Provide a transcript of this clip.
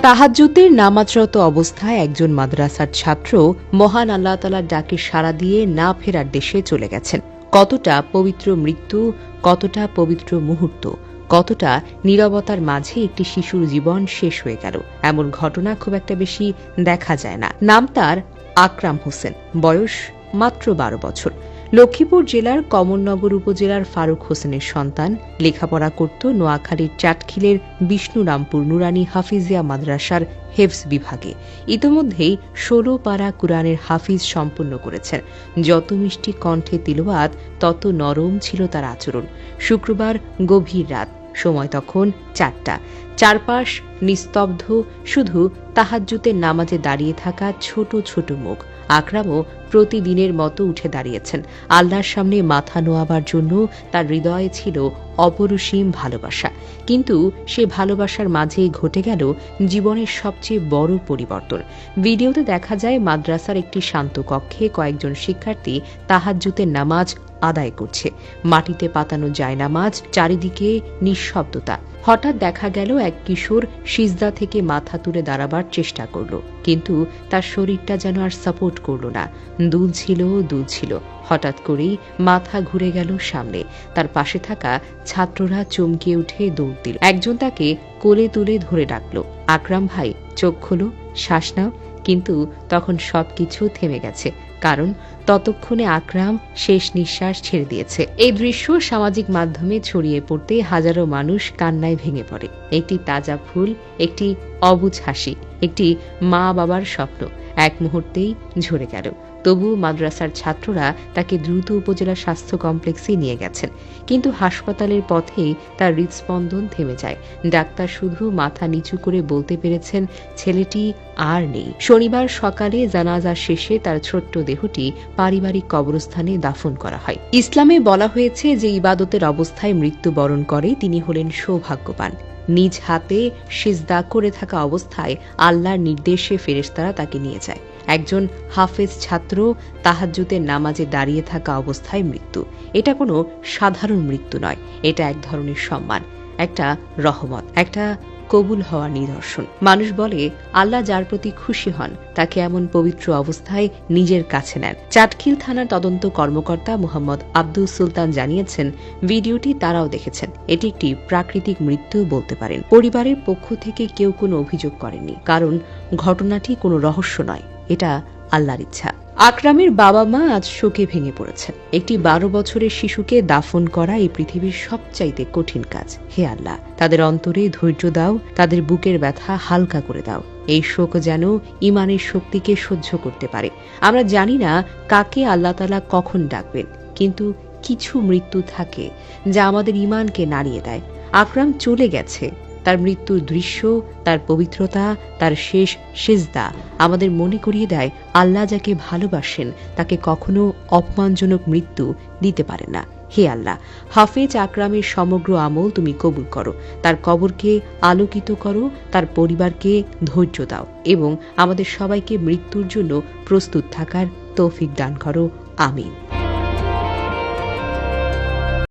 তাহাজ্জুদের নামাজরত অবস্থায় একজন মাদ্রাসার ছাত্র মহান আল্লাহ তাআলার ডাকে সাড়া দিয়ে না ফেরার দেশে চলে গেছেন। কতটা পবিত্র মৃত্যু, কতটা পবিত্র মুহূর্ত, কতটা নীরবতার মাঝে একটি শিশুর জীবন শেষ হয়ে গেল। এমন ঘটনা খুব একটা বেশি দেখা যায় না। নাম তার আকরাম হোসেন, বয়স মাত্র ১২ বছর। লক্ষ্মীপুর জেলার কমলনগর উপজেলার ফারুক হোসেনের সন্তান। লেখাপড়া করত নোয়াখালীর চাটখিলের বিষ্ণুরামপুর নুরানি হাফিজিয়া মাদ্রাসার হেফজ বিভাগে। ইতোমধ্যেই ১৬ পারা কুরআনের হাফিজ সম্পন্ন করেছেন। যত মিষ্টি কণ্ঠে তিলাওয়াত, তত নরম ছিল তার আচরণ। শুক্রবার গভীর রাত, সময় তখন ৪টা। চারপাশ নিস্তব্ধ, শুধু তাহাজ্জুদের নামাজে দাঁড়িয়ে থাকা ছোট ছোট মুখ। আকরামও প্রতিদিনের মতো উঠে দাঁড়িয়েছেন। আল্লাহর সামনে মাথা নোয়াবার জন্য তার হৃদয়ে ছিল অপরিসীম ভালোবাসা। কিন্তু সে ভালোবাসার মাঝেই ঘটে গেল জীবনের সবচেয়ে বড় পরিবর্তন। ভিডিওতে দেখা যায় মাদ্রাসার একটি শান্ত কক্ষে কয়েকজন শিক্ষার্থী তাহাজ্জুদের নামাজ আদায় করছে। মাটিতে পাতানো জায়নামাজ, চারিদিকে নিঃশব্দতা। হঠাৎ দেখা গেল এক কিশোর সিজদা থেকে মাথা তুলে দাঁড়াবার চেষ্টা করল, কিন্তু তার শরীরটা যেন আর সাপোর্ট করল না, দুলছিল। হঠাৎ করেই মাথা ঘুরে গেল সামনে। তার পাশে থাকা ছাত্ররা চমকে উঠে দৌড় দিল। একজন তাকে কোলে তুলে ধরে ডাকল, আকরাম ভাই, চোখ খোলো, শ্বাস নাও। কিন্তু তখন সবকিছু থেমে গেছে, কারণ ততক্ষণে আকরাম শেষ নিঃশ্বাস ছেড়ে দিয়েছে। এই দৃশ্য সামাজিক মাধ্যমে ছড়িয়ে পড়তে হাজারো মানুষ কান্নায় ভেঙে পড়ে। একটি তাজা ফুল, একটি অবুঝ হাসি, একটি মা বাবার স্বপ্ন এক মুহূর্তেই ঝরে গেল। তবু মাদ্রাসার ছাত্ররা তাকে দ্রুত উপজেলা স্বাস্থ্য কমপ্লেক্সে নিয়ে গেছেন। কিন্তু হাসপাতালের পথেই তার হৃদস্পন্দন থেমে যায়। ডাক্তার শুধু মাথা নিচু করে বলতে পেরেছেন, ছেলেটি আর নেই। শনিবার সকালে জানাজা শেষে তার ছোট্ট দেহটি পারিবারিক কবরস্থানে দাফন করা হয়। ইসলামে বলা হয়েছে যে ইবাদতের অবস্থায় মৃত্যুবরণ করে তিনি হলেন সৌভাগ্যবান। নিজ হাতে সিজদা করে থাকা অবস্থায় আল্লাহর নির্দেশে ফেরেশতারা তাকে নিয়ে যায়। একজন হাফেজ ছাত্র তাহাজ্জুদের নামাজে দাঁড়িয়ে থাকা অবস্থায় মৃত্যু। এটা কোনো সাধারণ মৃত্যু নয়, এটা এক ধরনের সম্মান, একটা রহমত, একটা কবুল হওয়ার নিদর্শন। মানুষ বলে আল্লাহ যার প্রতি খুশি হন তাকে এমন পবিত্র অবস্থায় নিজের কাছে নেন। চাটখিল থানার তদন্ত কর্মকর্তা মোহাম্মদ আব্দুল সুলতান জানিয়েছেন, ভিডিওটি তারাও দেখেছেন। এটি একটি প্রাকৃতিক মৃত্যু বলতে পারেন। পরিবারের পক্ষ থেকে কেউ কোনো অভিযোগ করেননি, কারণ ঘটনাটি কোনো রহস্য নয়, এটা আল্লাহর ইচ্ছা। আকরামের বাবা মা আজ শোকে ভেঙে পড়েছেন। একটি ১২ বছরের শিশুকে দাফন করা এই পৃথিবীর সবচাইতে কঠিন কাজ। হে আল্লাহ, তাদের অন্তরে ধৈর্য দাও, তাদের বুকের ব্যথা হালকা করে দাও। এই শোক যেন ঈমানের শক্তিকে সহ্য করতে পারে। আমরা জানি না কাকে আল্লাহ তাআলা কখন ডাকবেন, কিন্তু কিছু মৃত্যু থাকে যা আমাদের ঈমানকে নাড়িয়ে দেয়। আকরাম চলে গেছে, তার মৃত্যুর দৃশ্য, তার পবিত্রতা, তার শেষ সিজদা আমাদের মনে করিয়ে দেয় আল্লাহ যাকে ভালোবাসেন তাকে কখনো অপমানজনক মৃত্যু দিতে পারে না। হে আল্লাহ, হাফেজ আকরামের সমগ্র আমল তুমি কবুল করো, তার কবরকে আলোকিত করো, তার পরিবারকে ধৈর্য দাও এবং আমাদের সবাইকে মৃত্যুর জন্য প্রস্তুত থাকার তৌফিক দান করো। আমিন।